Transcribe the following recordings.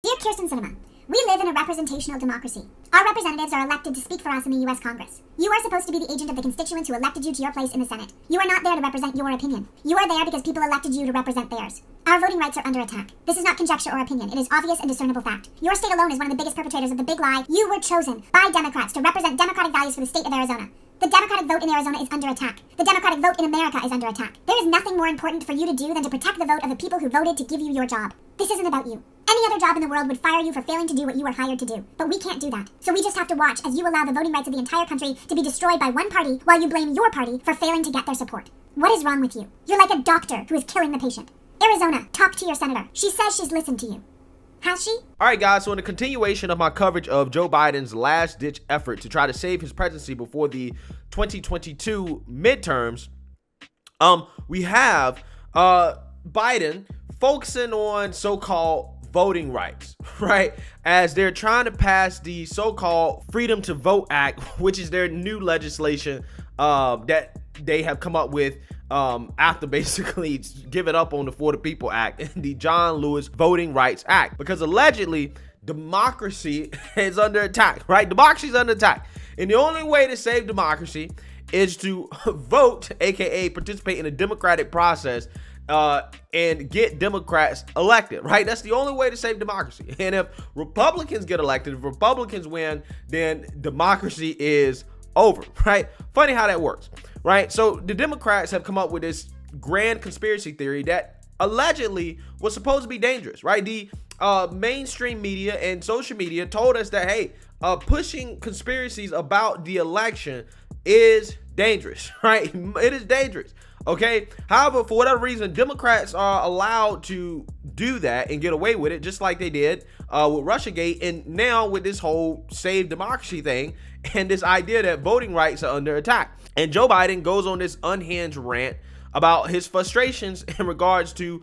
Dear Kyrsten Sinema, we live in a representational democracy. Our representatives are elected to speak for us in the U.S. Congress. You are supposed to be the agent of the constituents who elected you to your place in the Senate. You are not there to represent your opinion. You are there because people elected you to represent theirs. Our voting rights are under attack. This is not conjecture or opinion. It is obvious and discernible fact. Your state alone is one of the biggest perpetrators of the big lie. You were chosen by Democrats to represent democratic values for the state of Arizona. The Democratic vote in Arizona is under attack. The Democratic vote in America is under attack. There is nothing more important for you to do than to protect the vote of the people who voted to give you your job. This isn't about you. Any other job in the world would fire you for failing to do what you were hired to do. But we can't do that. So we just have to watch as you allow the voting rights of the entire country to be destroyed by one party while you blame your party for failing to get their support. What is wrong with you? You're like a doctor who is killing the patient. Arizona, talk to your senator. She says she's listened to you. Has she? All right, guys, so in the continuation of my coverage of Joe Biden's last-ditch effort to try to save his presidency before the 2022 midterms, we have Biden focusing on so-called voting rights, right? As they're trying to pass the so-called Freedom to Vote Act, which is their new legislation that they have come up with after basically giving up on the For the People Act and the John Lewis Voting Rights Act, because allegedly democracy is under attack, right? Democracy is under attack. And the only way to save democracy is to vote, aka participate in a democratic process and get Democrats elected, right? That's the only way to save democracy. And if Republicans get elected, if Republicans win, then democracy is over, right? Funny how that works, right? So the Democrats have come up with this grand conspiracy theory that allegedly was supposed to be dangerous, right? The mainstream media and social media told us that, hey, pushing conspiracies about the election is dangerous, right? It is dangerous. Okay. However, for whatever reason, Democrats are allowed to do that and get away with it, just like they did with Russiagate, and now with this whole save democracy thing and this idea that voting rights are under attack. And Joe Biden goes on this unhinged rant about his frustrations in regards to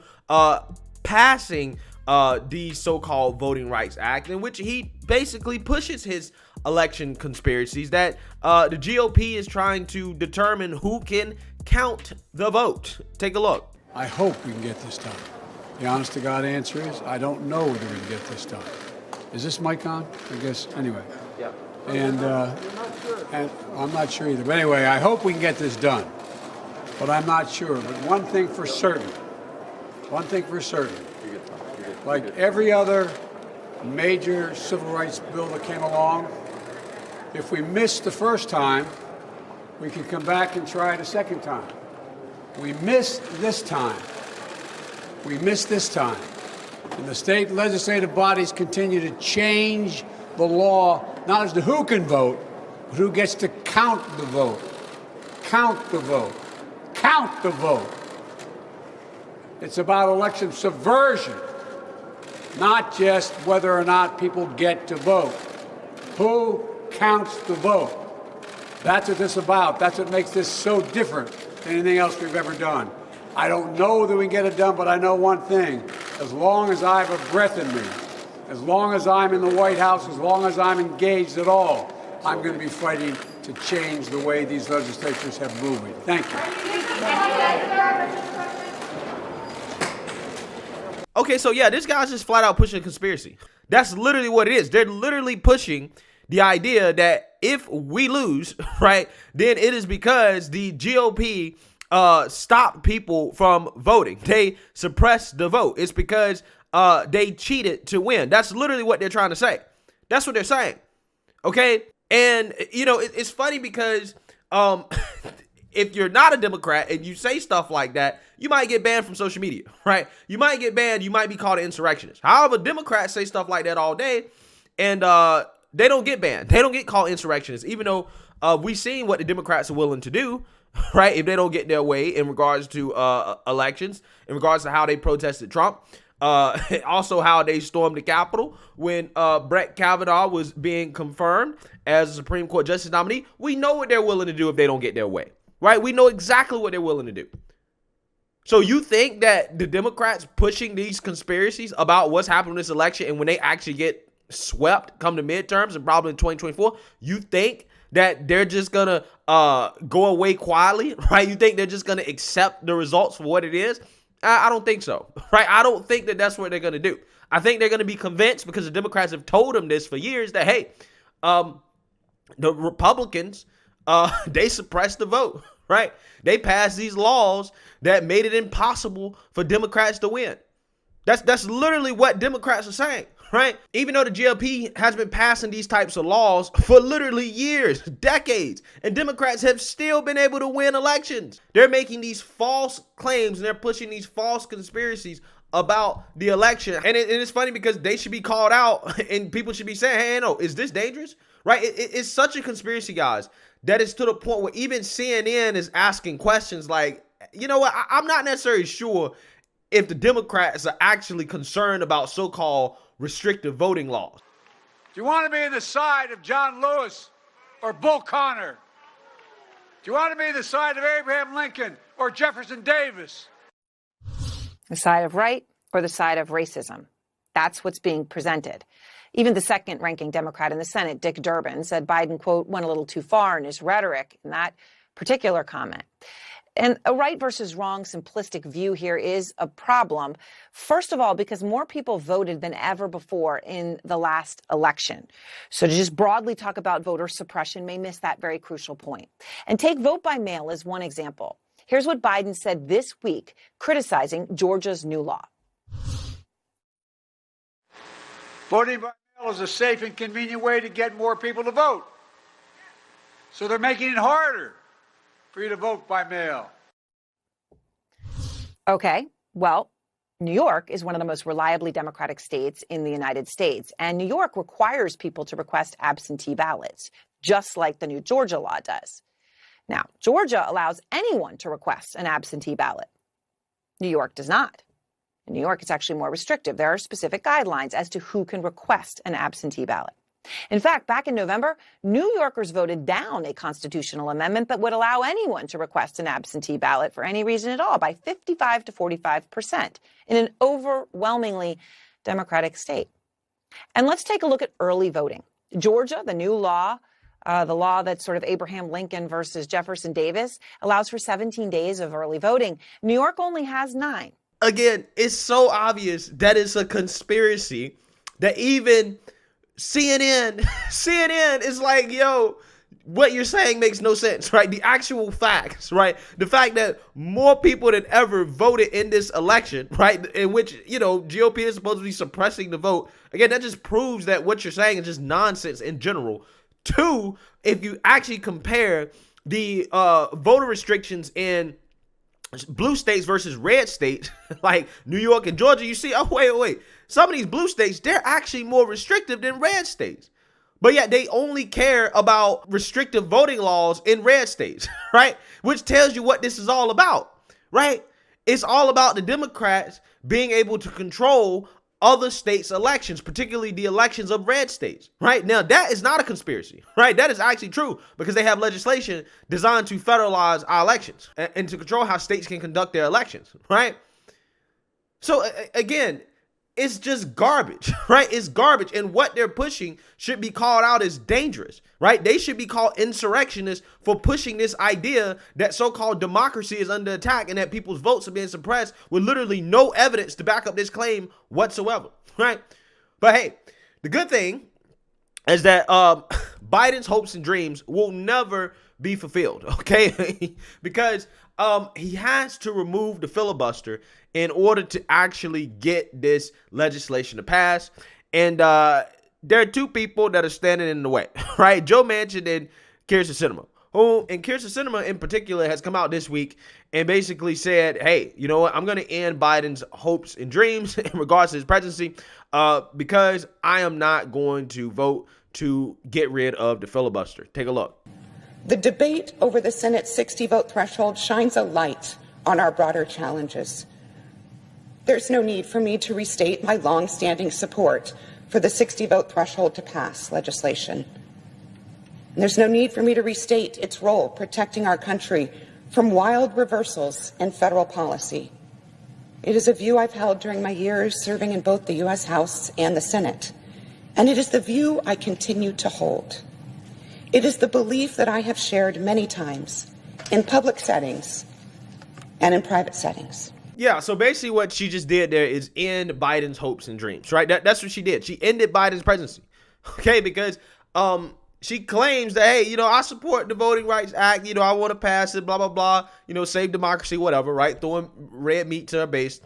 passing the so-called Voting Rights Act, in which he basically pushes his election conspiracies that the GOP is trying to determine who can count the vote. Take a look. I hope we can get this done. The honest to God answer is I don't know whether we can get this done. Is this mic on? I guess anyway. Yeah. And I'm not sure either. But anyway, I hope we can get this done. But I'm not sure. But one thing for certain, like every other major civil rights bill that came along, if we missed the first time, we could come back and try it a second time. We missed this time. And the state legislative bodies continue to change the law, not as to who can vote, but who gets to count the vote. Count the vote. It's about election subversion, not just whether or not people get to vote. Who counts the vote? That's what this is about. That's what makes this so different than anything else we've ever done. I don't know that we can get it done, but I know one thing. As long as I have a breath in me, as long as I'm in the White House, as long as I'm engaged at all, I'm going to be fighting to change the way these legislatures have moved. Thank you. Okay, so yeah, this guy's just flat out pushing a conspiracy. That's literally what it is. They're literally pushing the idea that if we lose, right, then it is because the GOP stopped people from voting. They suppressed the vote. It's because they cheated to win. That's literally what they're trying to say. That's what they're saying. Okay? And, you know, it's funny because if you're not a Democrat and you say stuff like that, you might get banned from social media, right? You might get banned. You might be called an insurrectionist. However, Democrats say stuff like that all day, and they don't get banned. They don't get called insurrectionists, even though we've seen what the Democrats are willing to do, right, if they don't get their way in regards to elections, in regards to how they protested Trump, also how they stormed the Capitol when Brett Kavanaugh was being confirmed as a Supreme Court Justice nominee. We know what they're willing to do if they don't get their way, right? We know exactly what they're willing to do. So you think that the Democrats pushing these conspiracies about what's happening in this election, and when they actually get swept come to midterms and probably in 2024, you think that they're just gonna go away quietly, right? You think they're just gonna accept the results for what it is? I don't think so, right? I don't think that that's what they're gonna do. I think they're going to be convinced because the Democrats have told them this for years that, hey, the Republicans, they suppressed the vote, right? They passed these laws that made it impossible for Democrats to win. That's literally what Democrats are saying, right? Even though the GOP has been passing these types of laws for literally years, decades, and Democrats have still been able to win elections. They're making these false claims and they're pushing these false conspiracies about the election. And it's funny because they should be called out and people should be saying, hey, no, is this dangerous? Right? It's such a conspiracy, guys, that it's to the point where even CNN is asking questions like, you know what? I'm not necessarily sure if the Democrats are actually concerned about so-called restrictive voting laws. Do you want to be on the side of John Lewis or Bull Connor? Do you want to be on the side of Abraham Lincoln or Jefferson Davis? The side of right or the side of racism? That's what's being presented. Even the second-ranking Democrat in the Senate, Dick Durbin, said Biden, quote, went a little too far in his rhetoric in that particular comment. And a right versus wrong simplistic view here is a problem. First of all, because more people voted than ever before in the last election. So to just broadly talk about voter suppression may miss that very crucial point. And take vote by mail as one example. Here's what Biden said this week, criticizing Georgia's new law. Voting by mail is a safe and convenient way to get more people to vote. So they're making it harder for you to vote by mail. Okay, well, New York is one of the most reliably Democratic states in the United States, and New York requires people to request absentee ballots, just like the new Georgia law does. Now, Georgia allows anyone to request an absentee ballot. New York does not. In New York, it's actually more restrictive. There are specific guidelines as to who can request an absentee ballot. In fact, back in November, New Yorkers voted down a constitutional amendment that would allow anyone to request an absentee ballot for any reason at all by 55 to 45% in an overwhelmingly Democratic state. And let's take a look at early voting. Georgia, the new law, the law that's sort of Abraham Lincoln versus Jefferson Davis, allows for 17 days of early voting. New York only has 9. Again, it's so obvious that it's a conspiracy that even CNN is like, yo, what you're saying makes no sense, right? The actual facts, right? The fact that more people than ever voted in this election, right? In which, you know, GOP is supposed to be suppressing the vote. Again, that just proves that what you're saying is just nonsense in general. 2, if you actually compare the voter restrictions in blue states versus red states, like New York and Georgia, you see, oh, wait. Some of these blue states, they're actually more restrictive than red states. But yet they only care about restrictive voting laws in red states, right? Which tells you what this is all about, right? It's all about the Democrats being able to control other states' elections, particularly the elections of red states, right? Now, that is not a conspiracy, right? That is actually true because they have legislation designed to federalize our elections and to control how states can conduct their elections, right? So, again, it's just garbage, right? It's garbage. And what they're pushing should be called out as dangerous, right? They should be called insurrectionists for pushing this idea that so-called democracy is under attack and that people's votes are being suppressed with literally no evidence to back up this claim whatsoever, right? But hey, the good thing is that Biden's hopes and dreams will never be fulfilled, okay? Because he has to remove the filibuster in order to actually get this legislation to pass. And there are 2 people that are standing in the way, right? Joe Manchin and Kyrsten Sinema, and Kyrsten Sinema in particular has come out this week and basically said, hey, you know what? I'm going to end Biden's hopes and dreams in regards to his presidency because I am not going to vote to get rid of the filibuster. Take a look. The debate over the Senate's 60-vote threshold shines a light on our broader challenges. There's no need for me to restate my long-standing support for the 60-vote threshold to pass legislation. And there's no need for me to restate its role protecting our country from wild reversals in federal policy. It is a view I've held during my years serving in both the U.S. House and the Senate, and it is the view I continue to hold. It is the belief that I have shared many times in public settings and in private settings. Yeah, so basically what she just did there is end Biden's hopes and dreams, right? That's what she did. She ended Biden's presidency, okay? Because she claims that, hey, I support the Voting Rights Act. I want to pass it, blah, blah, blah. Save democracy, whatever, right? Throwing red meat to her base,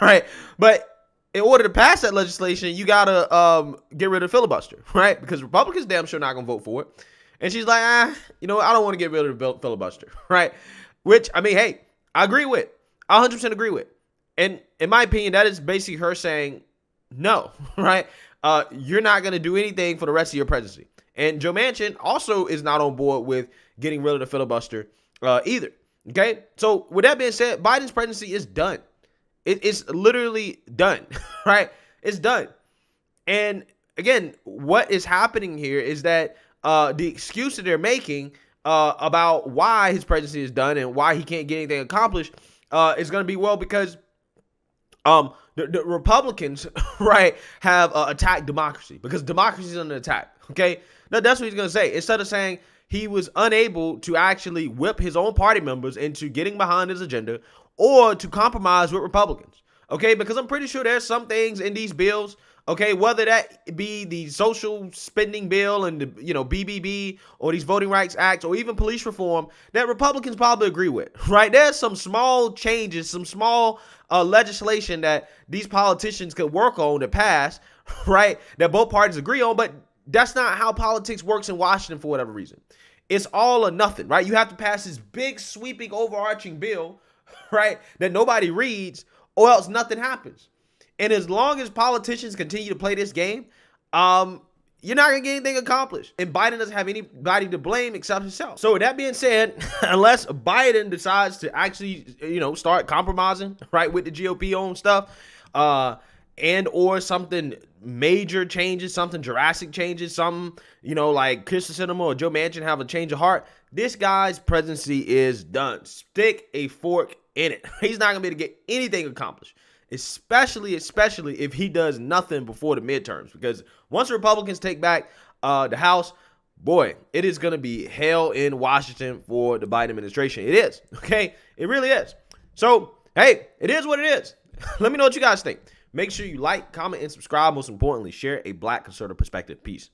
right? But in order to pass that legislation, you got to get rid of the filibuster, right? Because Republicans damn sure not going to vote for it. And she's like, I don't want to get rid of the filibuster, right? Which, I mean, hey, I agree with. I 100% agree with. And in my opinion, that is basically her saying no, right? You're not going to do anything for the rest of your presidency. And Joe Manchin also is not on board with getting rid of the filibuster either, okay? So with that being said, Biden's presidency is done. It's literally done, right? It's done. And again, what is happening here is that the excuse that they're making about why his presidency is done and why he can't get anything accomplished is going to be, well, because the Republicans, right, have attacked democracy, because democracy is under attack, okay? Now, that's what he's going to say. Instead of saying he was unable to actually whip his own party members into getting behind his agenda or to compromise with Republicans, okay? Because I'm pretty sure there's some things in these bills, okay, whether that be the social spending bill and the, BBB or these voting rights acts or even police reform that Republicans probably agree with, right? There's some small changes, some small legislation that these politicians could work on to pass, right, that both parties agree on, but that's not how politics works in Washington for whatever reason. It's all or nothing, right? You have to pass this big, sweeping, overarching bill, right, that nobody reads, or else nothing happens. And as long as politicians continue to play this game, you're not going to get anything accomplished. And Biden doesn't have anybody to blame except himself. So with that being said, unless Biden decides to actually, start compromising, right, with the GOP on stuff, and or something major changes, something drastic changes, something, like Kyrsten Sinema or Joe Manchin have a change of heart, this guy's presidency is done. Stick a fork in it. He's not going to be able to get anything accomplished, especially if he does nothing before the midterms, because once the Republicans take back the House, boy, it is going to be hell in Washington for the Biden administration. It is, okay? It really is. So, hey, it is what it is. Let me know what you guys think. Make sure you like, comment, and subscribe. Most importantly, share a Black conservative perspective. Peace.